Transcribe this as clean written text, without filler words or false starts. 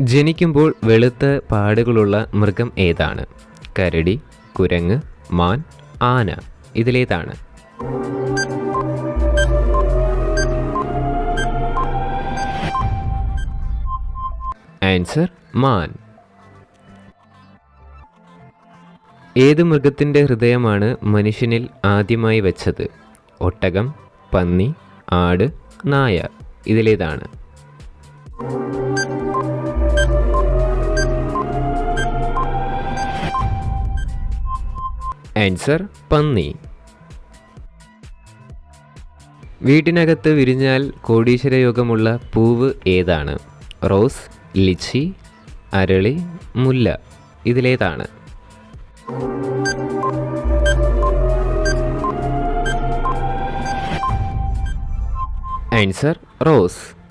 ജനിക്കുമ്പോൾ വെളുത്ത പാടുകളുള്ള മൃഗം ഏതാണ്? കരടി, കുരങ്ങ്, മാൻ, ആന. ഇതിലേതാണ്? ആൻസർ മാൻ. ഏത് മൃഗത്തിൻ്റെ ഹൃദയമാണ് മനുഷ്യനിൽ ആദ്യമായി വെച്ചത്? ഒട്ടകം, പന്നി, ആട്, നായ. ഇതിലേതാണ്? ആൻസർ പന്നി. വീട്ടിനകത്ത് വിരിഞ്ഞാൽ കോടീശ്വര യോഗമുള്ള പൂവ് ഏതാണ്? റോസ്, ലിച്ചി, അരളി, മുല്ല. ഇതിലേതാണ്? Answer rose.